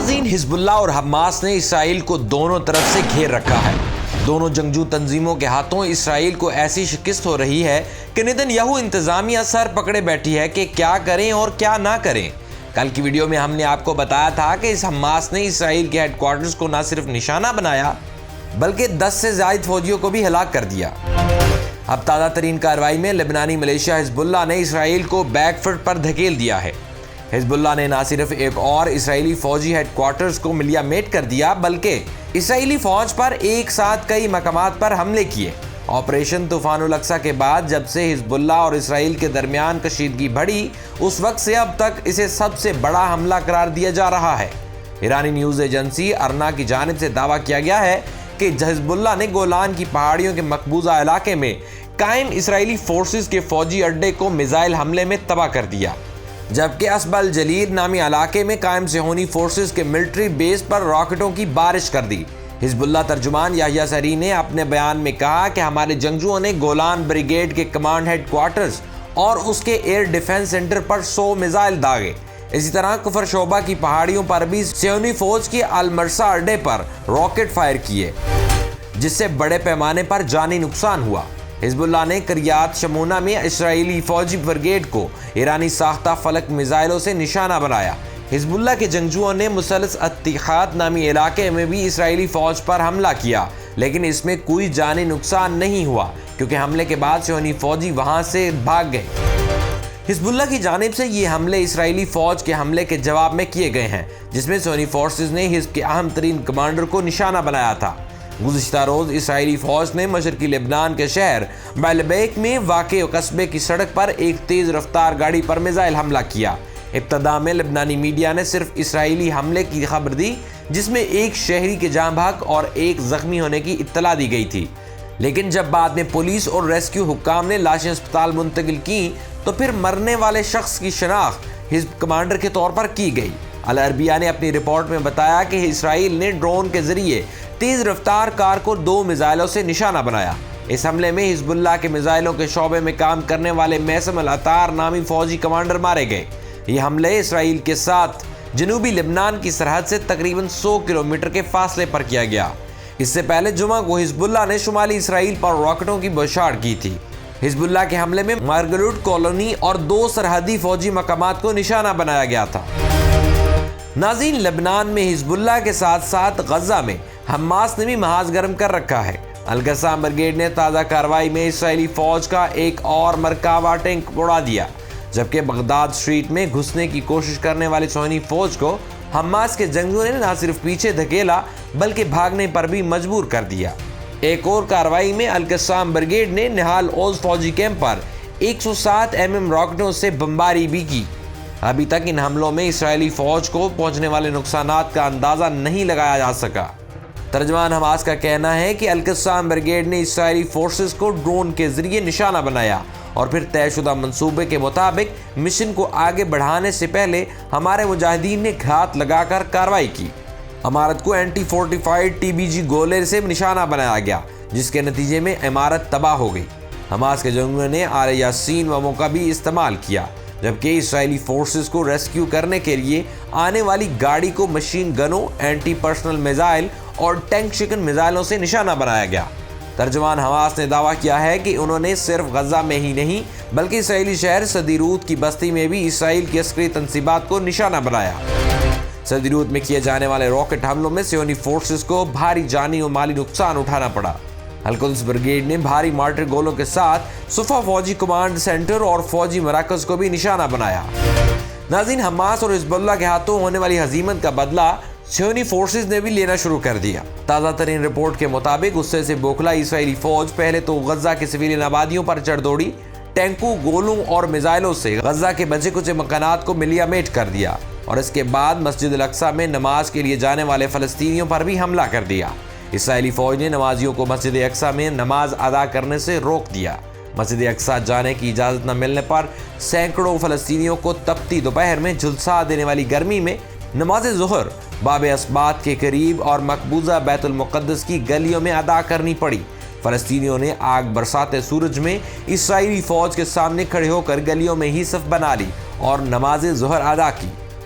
ناظرین، حزب اللہ اور حماس نے اسرائیل کو دونوں طرف سے گھیر رکھا ہے۔ دونوں جنگجو تنظیموں کے ہاتھوں اسرائیل کو ایسی شکست ہو رہی ہے کہ نیتن یاہو انتظامیہ سر پکڑے بیٹھی ہے کہ کیا کریں اور کیا نہ کریں۔ کل کی ویڈیو میں ہم نے آپ کو بتایا تھا کہ اس حماس نے اسرائیل کے ہیڈ کوارٹرز کو نہ صرف نشانہ بنایا بلکہ 10 سے زائد فوجیوں کو بھی ہلاک کر دیا۔ اب تازہ ترین کارروائی میں لبنانی ملیشیا حزب اللہ نے اسرائیل کو بیک فٹ پر دھکیل دیا ہے۔ حزب اللہ نے نہ صرف ایک اور اسرائیلی فوجی ہیڈ کوارٹرز کو ملیہ میٹ کر دیا بلکہ اسرائیلی فوج پر ایک ساتھ کئی مقامات پر حملے کیے۔ آپریشن طوفان الاقصی کے بعد جب سے حزب اللہ اور اسرائیل کے درمیان کشیدگی بڑھی، اس وقت سے اب تک اسے سب سے بڑا حملہ قرار دیا جا رہا ہے۔ ایرانی نیوز ایجنسی ارنا کی جانب سے دعویٰ کیا گیا ہے کہ حزب اللہ نے گولان کی پہاڑیوں کے مقبوضہ علاقے میں قائم اسرائیلی فورسز کے فوجی اڈے کو میزائل حملے میں تباہ کر دیا، جبکہ اسب الجلیل نامی علاقے میں قائم صہیونی فورسز کے ملٹری بیس پر راکٹوں کی بارش کر دی۔ حزب اللہ ترجمان یحییٰ سری نے اپنے بیان میں کہا کہ ہمارے جنگجوؤں نے گولان بریگیڈ کے کمانڈ ہیڈ کوارٹرز اور اس کے ایئر ڈیفنس سینٹر پر 100 میزائل داغے۔ اسی طرح کفر شعبہ کی پہاڑیوں پر بھی صہیونی فوج کے المرسا اڈے پر راکٹ فائر کیے، جس سے بڑے پیمانے پر جانی نقصان ہوا۔ حزب اللہ نے کریات شمونہ میں اسرائیلی فوجی بریگیڈ کو ایرانی ساختہ فلک میزائلوں سے نشانہ بنایا۔ حزب اللہ کے جنگجوؤں نے مثلث اتحاد نامی علاقے میں بھی اسرائیلی فوج پر حملہ کیا، لیکن اس میں کوئی جانی نقصان نہیں ہوا کیونکہ حملے کے بعد صہیونی فوجی وہاں سے بھاگ گئے۔ حزب اللہ کی جانب سے یہ حملے اسرائیلی فوج کے حملے کے جواب میں کیے گئے ہیں، جس میں صہیونی فورسز نے حزب کے اہم ترین کمانڈر کو نشانہ بنایا تھا۔ گزشتہ روز اسرائیلی فوج نے مشرقی لبنان کے شہر بیلبیک میں واقع قصبے کی سڑک پر ایک تیز رفتار گاڑی پر میزائل حملہ کیا۔ ابتدا میں لبنانی میڈیا نے صرف اسرائیلی حملے کی خبر دی، جس میں ایک شہری کے جاں بحق اور ایک زخمی ہونے کی اطلاع دی گئی تھی، لیکن جب بعد میں پولیس اور ریسکیو حکام نے لاشیں اسپتال منتقل کی تو پھر مرنے والے شخص کی شناخت حزب کمانڈر کے طور پر کی گئی۔ العربیہ نے اپنی رپورٹ میں بتایا کہ اسرائیل نے ڈرون کے ذریعے تیز رفتار کار کو 2 میزائلوں سے نشانہ بنایا۔ اس حملے میں حزب اللہ کے میزائلوں کے شعبے میں کام کرنے والے میسم العطار نامی فوجی کمانڈر مارے گئے۔ یہ حملے اسرائیل کے ساتھ جنوبی لبنان کی سرحد سے تقریباً 100 کلومیٹر کے فاصلے پر کیا گیا۔ اس سے پہلے جمعہ کو حزب اللہ نے شمالی اسرائیل پر راکٹوں کی بوچھاڑ کی تھی۔ حزب اللہ کے حملے میں مارگلوٹ کالونی اور 2 سرحدی فوجی مقامات کو نشانہ بنایا گیا تھا۔ ناظرین، لبنان میں حزب اللہ کے ساتھ ساتھ غزہ میں حماس نے بھی محاذ گرم کر رکھا ہے۔ القسام بریگیڈ نے تازہ کارروائی میں اسرائیلی فوج کا ایک اور مرکبہ ٹینک اڑا دیا، جبکہ بغداد اسٹریٹ میں گھسنے کی کوشش کرنے والی صہیونی فوج کو حماس کے جنگجوؤں نے نہ صرف پیچھے دھکیلا بلکہ بھاگنے پر بھی مجبور کر دیا۔ ایک اور کارروائی میں القسام بریگیڈ نے نہال اوز فوجی کیمپ پر 107 mm راکٹوں سے بمباری بھی کی۔ ابھی تک ان حملوں میں اسرائیلی فوج کو پہنچنے والے نقصانات کا اندازہ نہیں لگایا جا سکا۔ ترجمان حماس کا کہنا ہے کہ القسام بریگیڈ نے اسرائیلی فورسز کو ڈرون کے ذریعے نشانہ بنایا اور پھر طے شدہ منصوبے کے مطابق مشن کو آگے بڑھانے سے پہلے ہمارے مجاہدین نے گھات لگا کر کارروائی کی۔ عمارت کو اینٹی فورٹیفائیڈ TBG گولے سے نشانہ بنایا گیا، جس کے نتیجے میں عمارت تباہ ہو گئی۔ حماس کے جنگجوؤں نے آر یاسین بموں کا بھی استعمال کیا، جبکہ اسرائیلی فورسز کو ریسکیو کرنے کے لیے آنے والی گاڑی کو مشین گنوں، اینٹی پرسنل میزائل اور ٹینک شکن میزائلوں سے نشانہ بنایا گیا۔ ترجمان حماس نے دعویٰ کیا ہے کہ انہوں نے صرف غزہ میں ہی نہیں بلکہ اسرائیلی شہر صدیروت کی بستی میں بھی اسرائیل کی عسکری تنصیبات کو نشانہ بنایا۔ صدیروت میں کیے جانے والے راکٹ حملوں میں صہیونی فورسز کو بھاری جانی اور مالی نقصان اٹھانا پڑا۔ القدس بریگیڈ نے بھاری مارٹر گولوں کے ساتھ صفا فوجی کمانڈ سینٹر اور فوجی مراکز کو بھی نشانہ بنایا۔ ناظرین، حماس اور حزب اللہ کے ہاتھوں ہونے والی ہزیمت کا بدلہ صہیونی فورسز نے بھی لینا شروع کر دیا۔ تازہ ترین رپورٹ کے مطابق غصے سے بوکھلا اسرائیلی فوج پہلے تو غزہ کے سویلین آبادیوں پر چڑھ دوڑی، ٹینکوں، گولوں اور میزائلوں سے غزہ کے بچے کچے مکانات کو ملیہ میٹ کر دیا اور اس کے بعد مسجد الاقصی میں نماز کے لیے جانے والے فلسطینیوں پر بھی حملہ کر دیا۔ اسرائیلی فوج نے نمازیوں کو مسجد اقصی میں نماز ادا کرنے سے روک دیا۔ مسجد اقصی جانے کی اجازت نہ ملنے پر سینکڑوں فلسطینیوں کو تپتی دوپہر میں جھلسا دینے والی گرمی میں نماز ظہر باب اسبات کے قریب اور مقبوضہ بیت المقدس کی گلیوں میں ادا کرنی پڑی۔ فلسطینیوں نے آگ برساتے سورج میں اسرائیلی فوج کے سامنے کھڑے ہو کر گلیوں میں ہی صف بنا لی اور نماز ظہر ادا کی۔